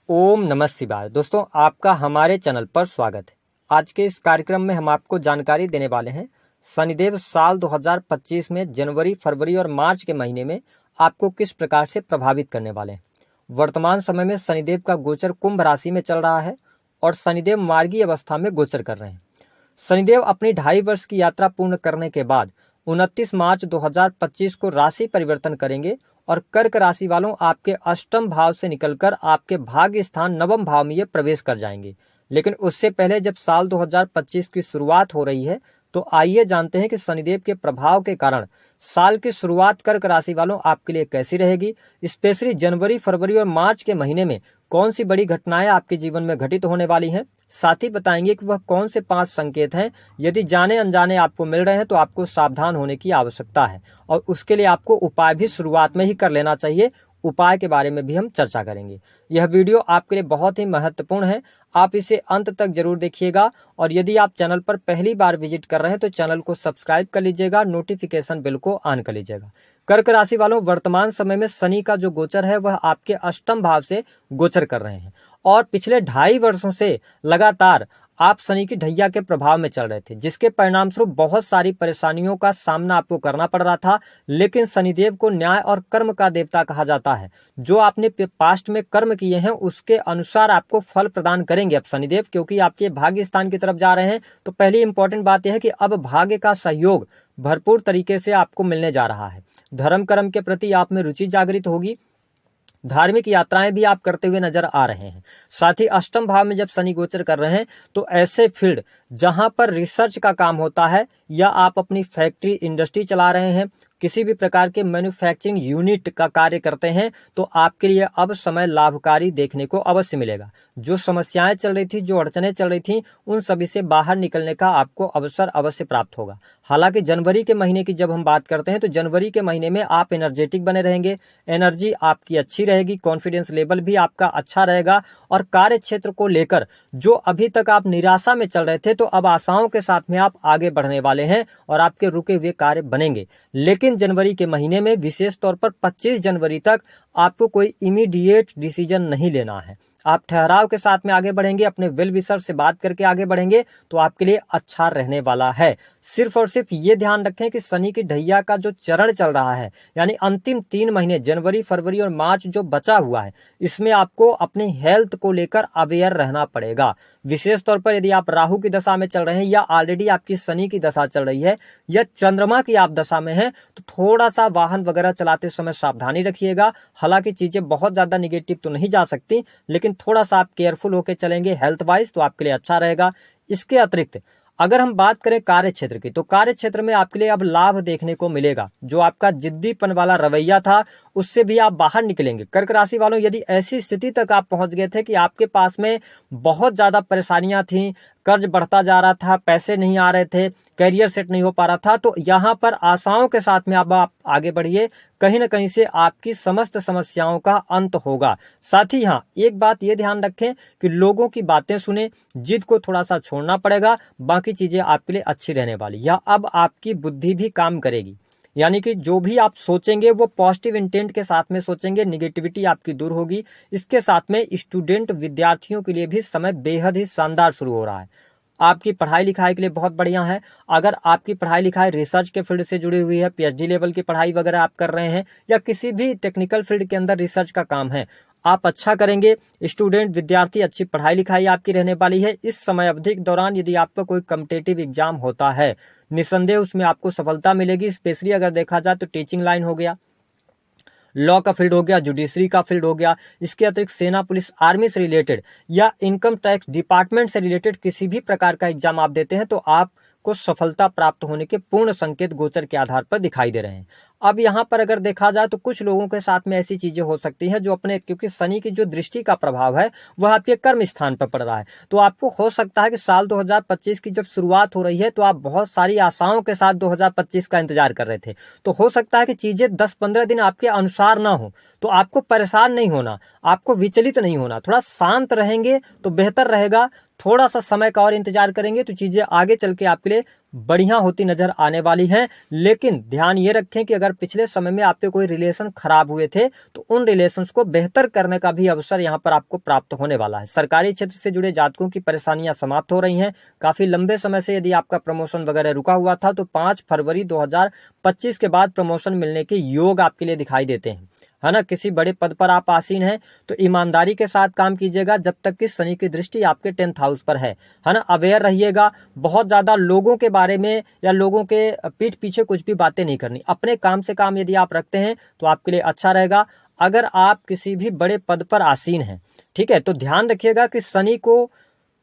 ओम नमः शिवाय। दोस्तों, आपका हमारे चैनल पर स्वागत है। आज के इस कार्यक्रम में हम आपको जानकारी देने वाले हैं शनिदेव साल 2025 में जनवरी, फरवरी और मार्च के महीने में आपको किस प्रकार से प्रभावित करने वाले हैं। वर्तमान समय में शनिदेव का गोचर कुंभ राशि में चल रहा है और शनिदेव मार्गी अवस्था में गोचर कर रहे हैं। शनिदेव अपनी 2.5 वर्ष की यात्रा पूर्ण करने के बाद 29 मार्च 2025 को राशि परिवर्तन करेंगे और कर्क राशि वालों आपके अष्टम भाव से निकलकर आपके भाग्य स्थान नवम भाव में ये प्रवेश कर जाएंगे। लेकिन उससे पहले जब साल 2025 की शुरुआत हो रही है तो आइए जानते हैं कि शनिदेव के प्रभाव के कारण साल की शुरुआत कर्क राशि वालों आपके लिए कैसी रहेगी। स्पेशली जनवरी, फरवरी और मार्च के महीने में कौन सी बड़ी घटनाएं आपके जीवन में घटित होने वाली हैं। साथ ही बताएंगे कि वह कौन से 5 संकेत हैं, यदि जाने अनजाने आपको मिल रहे हैं तो आपको सावधान होने की आवश्यकता है और उसके लिए आपको उपाय भी शुरुआत में ही कर लेना चाहिए। उपाय के बारे में भी हम चर्चा करेंगे। यह वीडियो आपके लिए बहुत ही महत्वपूर्ण है, आप इसे अंत तक जरूर देखिएगा और यदि आप चैनल पर पहली बार विजिट कर रहे हैं तो चैनल को सब्सक्राइब कर लीजिएगा, नोटिफिकेशन बेल को ऑन कर लीजिएगा। कर्क राशि वालों, वर्तमान समय में शनि का जो गोचर है वह आपके अष्टम भाव से गोचर कर रहे हैं और पिछले 2.5 वर्षों से लगातार आप शनि की ढैया के प्रभाव में चल रहे थे, जिसके परिणाम स्वरूप बहुत सारी परेशानियों का सामना आपको करना पड़ रहा था। लेकिन शनिदेव को न्याय और कर्म का देवता कहा जाता है। जो आपने पास्ट में कर्म किए हैं उसके अनुसार आपको फल प्रदान करेंगे अब शनिदेव, क्योंकि आपके भाग्य स्थान की तरफ जा रहे हैं। तो पहली इंपॉर्टेंट बात यह है कि अब भाग्य का सहयोग भरपूर तरीके से आपको मिलने जा रहा है। धर्म कर्म के प्रति आप में रुचि जागृत होगी। धार्मिक यात्राएं भी आप करते हुए नजर आ रहे हैं। साथ ही अष्टम भाव में जब शनि गोचर कर रहे हैं तो ऐसे फील्ड जहां पर रिसर्च का काम होता है या आप अपनी फैक्ट्री इंडस्ट्री चला रहे हैं, किसी भी प्रकार के मैन्युफैक्चरिंग यूनिट का कार्य करते हैं, तो आपके लिए अब समय लाभकारी देखने को अवश्य मिलेगा। जो समस्याएं चल रही थी, जो अड़चनें चल रही थी, उन सभी से बाहर निकलने का आपको अवसर अवश्य प्राप्त होगा। हालांकि जनवरी के महीने की जब हम बात करते हैं तो जनवरी के महीने में आप एनर्जेटिक बने रहेंगे, एनर्जी आपकी अच्छी रहेगी, कॉन्फिडेंस लेवल भी आपका अच्छा रहेगा और कार्य क्षेत्र को लेकर जो अभी तक आप निराशा में चल रहे थे तो अब आशाओं के साथ में आप आगे बढ़ने वाले हैं और आपके रुके हुए कार्य बनेंगे। लेकिन जनवरी के महीने में विशेष तौर पर 25 जनवरी तक आपको कोई इमीडिएट डिसीजन नहीं लेना है। आप ठहराव के साथ में आगे बढ़ेंगे, अपने वेल विशर से बात करके आगे बढ़ेंगे तो आपके लिए अच्छा रहने वाला है। सिर्फ और सिर्फ ये ध्यान रखें कि शनि की ढैया का जो चरण चल रहा है, यानी अंतिम 3 महीने जनवरी, फरवरी और मार्च जो बचा हुआ है, इसमें आपको अपनी हेल्थ को लेकर अवेयर रहना पड़ेगा। विशेष तौर पर यदि आप राहु की दशा में चल रहे हैं या ऑलरेडी आपकी शनि की दशा चल रही है या चंद्रमा की आप दशा में है तो थोड़ा सा वाहन वगैरह चलाते समय सावधानी रखिएगा। हालांकि चीजें बहुत ज्यादा निगेटिव तो नहीं जा सकती, लेकिन थोड़ा सा आप केयरफुल होकर चलेंगे हेल्थ वाइज तो आपके लिए अच्छा रहेगा। इसके अतिरिक्त अगर हम बात करें कार्य क्षेत्र की, तो कार्य क्षेत्र में आपके लिए अब लाभ देखने को मिलेगा। जो आपका जिद्दीपन वाला रवैया था उससे भी आप बाहर निकलेंगे। कर्क राशि वालों, यदि ऐसी स्थिति तक आप पहुंच गए थे कि आपके पास में बहुत ज्यादा परेशानियां थी, कर्ज बढ़ता जा रहा था, पैसे नहीं आ रहे थे, करियर सेट नहीं हो पा रहा था, तो यहाँ पर आशाओं के साथ में अब आप आगे बढ़िए। कहीं ना कहीं से आपकी समस्त समस्याओं का अंत होगा। साथ ही यहाँ एक बात ये ध्यान रखें कि लोगों की बातें सुने, जिद को थोड़ा सा छोड़ना पड़ेगा, बाकी चीजें आपके लिए अच्छी रहने वाली। या अब आपकी बुद्धि भी काम करेगी, यानी कि जो भी आप सोचेंगे वो पॉजिटिव इंटेंट के साथ में सोचेंगे, निगेटिविटी आपकी दूर होगी। इसके साथ में स्टूडेंट विद्यार्थियों के लिए भी समय बेहद ही शानदार शुरू हो रहा है। आपकी पढ़ाई लिखाई के लिए बहुत बढ़िया है। अगर आपकी पढ़ाई लिखाई रिसर्च के फील्ड से जुड़ी हुई है, पीएचडी लेवल की पढ़ाई वगैरह आप कर रहे हैं या किसी भी टेक्निकल फील्ड के अंदर रिसर्च का काम है, आप अच्छा करेंगे। स्टूडेंट विद्यार्थी, अच्छी पढ़ाई लिखाई आपकी रहने वाली है। इस समय अवधि के दौरान यदि आपका कोई कॉम्पिटिटिव एग्जाम होता है, निसंदेह उसमें आपको सफलता मिलेगी। स्पेशली अगर देखा जाए तो टीचिंग लाइन हो गया, लॉ का फील्ड हो गया, जुडिशरी का फील्ड हो गया। इसके अतिरिक्त सेना, पुलिस, आर्मी से रिलेटेड या इनकम टैक्स डिपार्टमेंट से रिलेटेड किसी भी प्रकार का एग्जाम आप देते हैं तो आपको सफलता प्राप्त होने के पूर्ण संकेत गोचर के आधार पर दिखाई दे रहे हैं। अब यहाँ पर अगर देखा जाए तो कुछ लोगों के साथ में ऐसी चीजें हो सकती हैं जो अपने, क्योंकि शनि की जो दृष्टि का प्रभाव है वह आपके कर्म स्थान पर पड़ रहा है, तो आपको हो सकता है कि साल 2025 की जब शुरुआत हो रही है तो आप बहुत सारी आशाओं के साथ 2025 का इंतजार कर रहे थे। तो हो सकता है कि चीजें 10-15 दिन आपके अनुसार ना हो, तो आपको परेशान नहीं होना, आपको विचलित नहीं होना, थोड़ा शांत रहेंगे तो बेहतर रहेगा। थोड़ा सा समय का और इंतजार करेंगे तो चीजें आगे चल के आपके लिए बढ़िया होती नजर आने वाली हैं। लेकिन ध्यान ये रखें कि अगर पिछले समय में आपके कोई रिलेशन खराब हुए थे तो उन रिलेशंस को बेहतर करने का भी अवसर यहाँ पर आपको प्राप्त होने वाला है। सरकारी क्षेत्र से जुड़े जातकों की परेशानियां समाप्त हो रही हैं। काफी लंबे समय से यदि आपका प्रमोशन वगैरह रुका हुआ था तो 5 फरवरी 2025 के बाद प्रमोशन मिलने के योग आपके लिए दिखाई देते हैं, है ना। किसी बड़े पद पर आप आसीन हैं तो ईमानदारी के साथ काम कीजिएगा जब तक कि शनि की दृष्टि आपके 10th हाउस पर है ना। अवेयर रहिएगा, बहुत ज्यादा लोगों के बारे में या लोगों के पीठ पीछे कुछ भी बातें नहीं करनी। अपने काम से काम यदि आप रखते हैं तो आपके लिए अच्छा रहेगा। अगर आप किसी भी बड़े पद पर आसीन हैं, ठीक है, तो ध्यान रखिएगा कि शनि को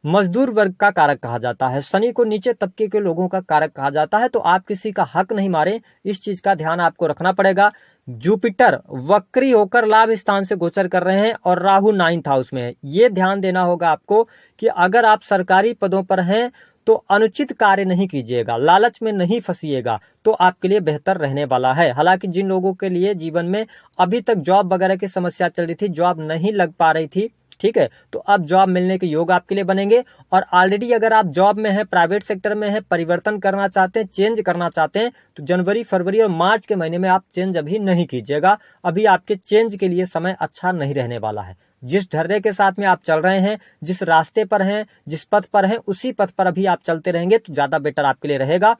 मजदूर वर्ग का कारक कहा जाता है, शनि को नीचे तबके के लोगों का कारक कहा जाता है। तो आप किसी का हक नहीं मारें, इस चीज का ध्यान आपको रखना पड़ेगा। जुपिटर वक्री होकर लाभ स्थान से गोचर कर रहे हैं और राहु 9th हाउस में है। ये ध्यान देना होगा आपको कि अगर आप सरकारी पदों पर हैं तो अनुचित कार्य नहीं कीजिएगा, लालच में नहीं फंसिएगा, तो आपके लिए बेहतर रहने वाला है। हालांकि जिन लोगों के लिए जीवन में अभी तक जॉब वगैरह की समस्या चल रही थी, जॉब नहीं लग पा रही थी, ठीक है, तो अब जॉब मिलने के योग आपके लिए बनेंगे। और ऑलरेडी अगर आप जॉब में हैं, प्राइवेट सेक्टर में हैं, परिवर्तन करना चाहते हैं, चेंज करना चाहते हैं, तो जनवरी, फरवरी और मार्च के महीने में आप चेंज अभी नहीं कीजिएगा। अभी आपके चेंज के लिए समय अच्छा नहीं रहने वाला है। जिस ढर्रे के साथ में आप चल रहे हैं, जिस रास्ते पर हैं, जिस पथ पर हैं, उसी पथ पर अभी आप चलते रहेंगे तो ज्यादा बेटर आपके लिए रहेगा।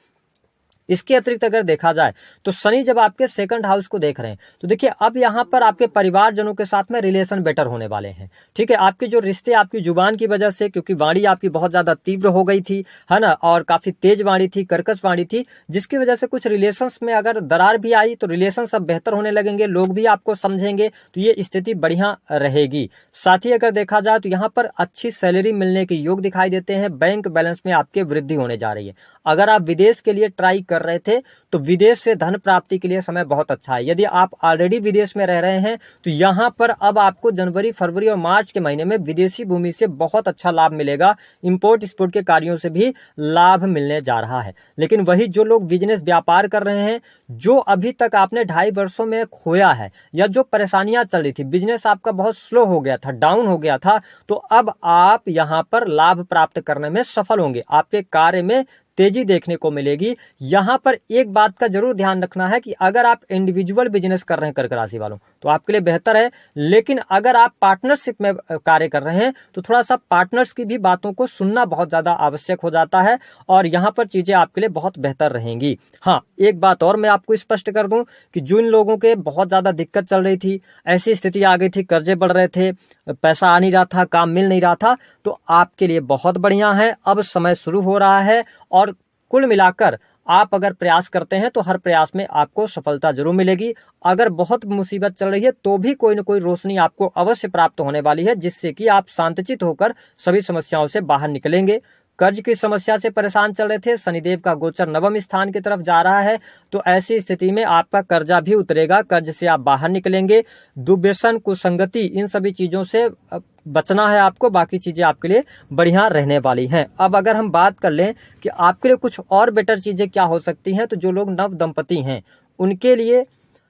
इसके अतिरिक्त अगर देखा जाए तो शनि जब आपके 2nd हाउस को देख रहे हैं तो देखिए अब यहाँ पर आपके परिवारजनों के साथ में रिलेशन बेटर होने वाले हैं, ठीक है। आपके जो रिश्ते आपकी जुबान की वजह से, क्योंकि वाणी आपकी बहुत ज्यादा तीव्र हो गई थी, है ना, और काफी तेज वाणी थी, कर्कश वाणी थी, जिसकी वजह से कुछ रिलेशंस में अगर दरार भी आई तो रिलेशन सब बेहतर होने लगेंगे, लोग भी आपको समझेंगे, तो ये स्थिति बढ़िया रहेगी। साथ ही अगर देखा जाए तो यहाँ पर अच्छी सैलरी मिलने के योग दिखाई देते हैं। बैंक बैलेंस में आपके वृद्धि होने जा रही है। अगर आप विदेश के लिए ट्राई कर रहे थे तो विदेश से धन प्राप्ति के लिए समय बहुत अच्छा है। यदि आप ऑलरेडी विदेश में रह रहे हैं तो यहां पर अब आपको जनवरी, फरवरी और मार्च के महीने में विदेशी भूमि से बहुत अच्छा लाभ मिलेगा। इंपोर्ट एक्सपोर्ट के कार्यों से भी लाभ मिलने जा रहा है। लेकिन वही जो लोग बिजनेस व्यापार कर रहे हैं, जो अभी तक आपने 2.5 वर्षों में खोया है या जो परेशानियां चल रही थी, बिजनेस आपका बहुत स्लो हो गया था, डाउन हो गया था, तो अब आप यहां पर लाभ प्राप्त करने में सफल होंगे। आपके कार्य में तेजी देखने को मिलेगी। यहां पर एक बात का जरूर ध्यान रखना है कि अगर आप इंडिविजुअल बिजनेस कर रहे हैं कर्क राशि वालों तो आपके लिए बेहतर है। लेकिन अगर आप पार्टनरशिप में कार्य कर रहे हैं तो थोड़ा सा पार्टनर्स की भी बातों को सुनना बहुत ज्यादा आवश्यक हो जाता है और यहां पर चीजें आपके लिए बहुत बेहतर रहेंगी। हाँ, एक बात और मैं आपको स्पष्ट कर दूं कि जिन लोगों के बहुत ज्यादा दिक्कत चल रही थी, ऐसी स्थिति आ गई थी, कर्जे बढ़ रहे थे, पैसा आ नहीं रहा था, काम मिल नहीं रहा था, तो आपके लिए बहुत बढ़िया है। अब समय शुरू हो रहा है और कुल मिलाकर आप अगर प्रयास करते हैं तो हर प्रयास में आपको सफलता जरूर मिलेगी। अगर बहुत मुसीबत चल रही है तो भी कोई न कोई रोशनी आपको अवश्य प्राप्त होने वाली है, जिससे कि आप शांतचित्त होकर सभी समस्याओं से बाहर निकलेंगे। कर्ज की समस्या से परेशान चल रहे थे, शनिदेव का गोचर 9वें स्थान की तरफ जा रहा है, तो ऐसी स्थिति में आपका कर्जा भी उतरेगा, कर्ज से आप बाहर निकलेंगे। दुर्व्यसन, कुसंगति, इन सभी चीजों से बचना है आपको, बाकी चीजें आपके लिए बढ़िया रहने वाली हैं। अब अगर हम बात कर लें कि आपके लिए कुछ और बेटर चीजें क्या हो सकती हैं, तो जो लोग नव दंपति हैं उनके लिए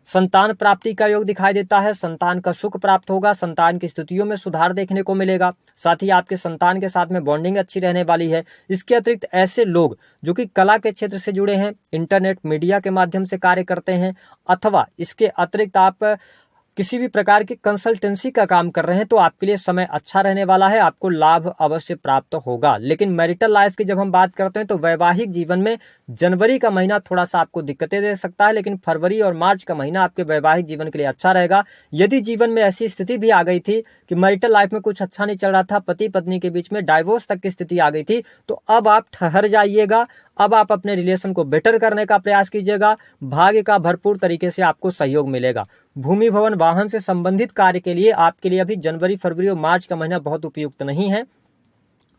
संतान प्राप्ति का योग दिखाई देता है। संतान का सुख प्राप्त होगा, संतान की स्थितियों में सुधार देखने को मिलेगा, साथ ही आपके संतान के साथ में बॉन्डिंग अच्छी रहने वाली है। इसके अतिरिक्त ऐसे लोग जो कि कला के क्षेत्र से जुड़े हैं, इंटरनेट मीडिया के माध्यम से कार्य करते हैं, अथवा इसके अतिरिक्त आप किसी भी प्रकार की कंसल्टेंसी का काम कर रहे हैं, तो आपके लिए समय अच्छा रहने वाला है, आपको लाभ अवश्य प्राप्त होगा। लेकिन मैरिटल लाइफ की जब हम बात करते हैं तो वैवाहिक जीवन में जनवरी का महीना थोड़ा सा आपको दिक्कतें दे सकता है, लेकिन फरवरी और मार्च का महीना आपके वैवाहिक जीवन के लिए अच्छा रहेगा। यदि जीवन में ऐसी स्थिति भी आ गई थी कि मैरिटल लाइफ में कुछ अच्छा नहीं चल रहा था, पति पत्नी के बीच में डाइवोर्स तक की स्थिति आ गई थी, तो अब आप ठहर जाइएगा, अब आप अपने रिलेशन को बेटर करने का प्रयास कीजिएगा। भाग्य का भरपूर तरीके से आपको सहयोग मिलेगा। भूमि भवन वाहन से संबंधित कार्य के लिए आपके लिए अभी जनवरी, फरवरी और मार्च का महीना बहुत उपयुक्त नहीं है।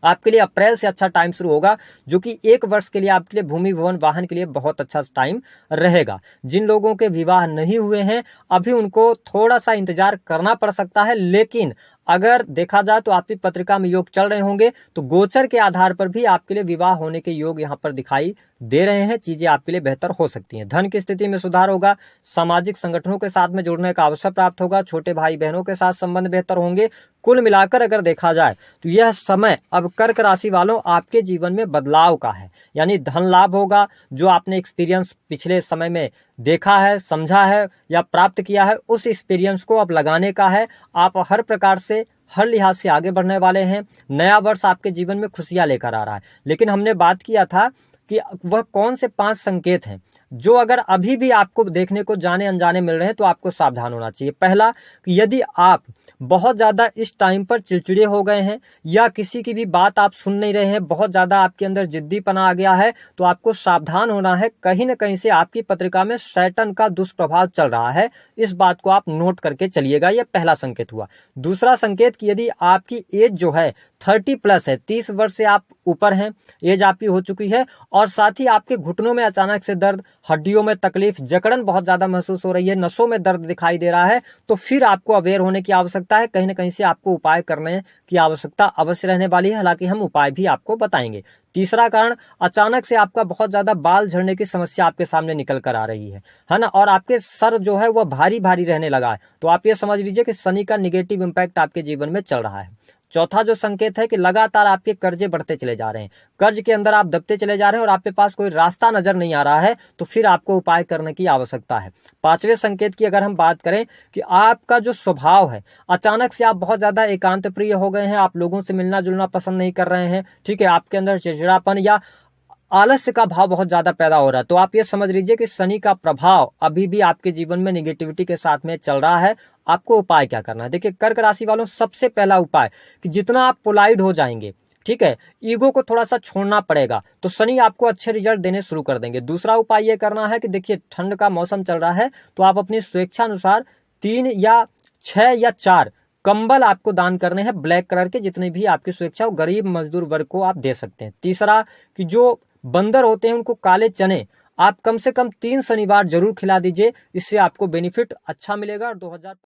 आपके लिए अप्रैल से अच्छा टाइम शुरू होगा, जो कि 1 वर्ष के लिए आपके लिए भूमि भवन वाहन के लिए बहुत अच्छा टाइम रहेगा। जिन लोगों के विवाह नहीं हुए हैं अभी उनको थोड़ा सा इंतजार करना पड़ सकता है, लेकिन अगर देखा जाए तो आपकी पत्रिका में योग चल रहे होंगे तो गोचर के आधार पर भी आपके लिए विवाह होने के योग यहाँ पर दिखाई दे रहे हैं। चीजें आपके लिए बेहतर हो सकती हैं। धन की स्थिति में सुधार होगा, सामाजिक संगठनों के साथ में जुड़ने का अवसर प्राप्त होगा, छोटे भाई बहनों के साथ संबंध बेहतर होंगे, कुल मिलाकर अगर देखा जाए तो यह समय अब कर्क राशि वालों आपके जीवन में बदलाव का है, यानी धन लाभ होगा। जो आपने एक्सपीरियंस पिछले समय में देखा है, समझा है या प्राप्त किया है, उस एक्सपीरियंस को अब लगाने का है। आप हर प्रकार से, हर लिहाज से आगे बढ़ने वाले हैं। नया वर्ष आपके जीवन में खुशियां लेकर आ रहा है। लेकिन हमने बात किया था कि वह कौन से 5 संकेत हैं जो अगर अभी भी आपको देखने को जाने अनजाने मिल रहे हैं तो आपको सावधान होना चाहिए। पहला, कि यदि आप बहुत ज़्यादा इस टाइम पर चिड़चिड़े हो गए हैं या किसी की भी बात आप सुन नहीं रहे हैं, बहुत ज़्यादा आपके अंदर जिद्दीपना आ गया है, तो आपको सावधान होना है। कहीं न कहीं से आपकी पत्रिका में शैतान का दुष्प्रभाव चल रहा है। इस बात को आप नोट करके चलिएगा। यह पहला संकेत हुआ। दूसरा संकेत कि यदि आपकी एज जो है 30+ है, 30 वर्ष से आप ऊपर हैं, एज आपकी हो चुकी है, और साथ ही आपके घुटनों में अचानक से दर्द, हड्डियों में तकलीफ, जकड़न बहुत ज्यादा महसूस हो रही है, नसों में दर्द दिखाई दे रहा है, तो फिर आपको अवेयर होने की आवश्यकता है। कहीं ना कहीं से आपको उपाय करने की आवश्यकता अवश्य रहने वाली है। हालांकि हम उपाय भी आपको बताएंगे। तीसरा कारण, अचानक से आपका बहुत ज्यादा बाल झड़ने की समस्या आपके सामने निकल कर आ रही है ना, और आपके सर जो है वह भारी भारी रहने लगा है, तो आप ये समझ लीजिए कि शनि का निगेटिव इंपैक्ट आपके जीवन में चल रहा है। चौथा जो संकेत है कि लगातार आपके कर्जे बढ़ते चले जा रहे हैं, कर्ज के अंदर आप दबते चले जा रहे हैं और आपके पास कोई रास्ता नजर नहीं आ रहा है, तो फिर आपको उपाय करने की आवश्यकता है। पांचवें संकेत की अगर हम बात करें कि आपका जो स्वभाव है, अचानक से आप बहुत ज्यादा एकांत प्रिय हो गए हैं, आप लोगों से मिलना जुलना पसंद नहीं कर रहे हैं, ठीक है, आपके अंदर चिड़चिड़ापन या आलस्य का भाव बहुत ज्यादा पैदा हो रहा है, तो आप ये समझ लीजिए कि शनि का प्रभाव अभी भी आपके जीवन में निगेटिविटी के साथ में चल रहा है। आपको उपाय क्या करना है? देखिए, कर्क राशि वालों, सबसे पहला उपाय कि जितना आप पोलाइट हो जाएंगे, ठीक है, ईगो को थोड़ा सा छोड़ना पड़ेगा, तो शनि आपको अच्छे रिजल्ट देने शुरू कर देंगे। दूसरा उपाय ये करना है कि देखिए, ठंड का मौसम चल रहा है, तो आप अपनी स्वेच्छा अनुसार 3 या 6 या 4 कंबल आपको दान करने हैं, ब्लैक कलर के, जितने भी आपकी स्वेच्छा हो, गरीब मजदूर वर्ग को आप दे सकते हैं। तीसरा कि जो बंदर होते हैं उनको काले चने आप कम से कम 3 शनिवार जरूर खिला दीजिए, इससे आपको बेनिफिट अच्छा मिलेगा। और 2000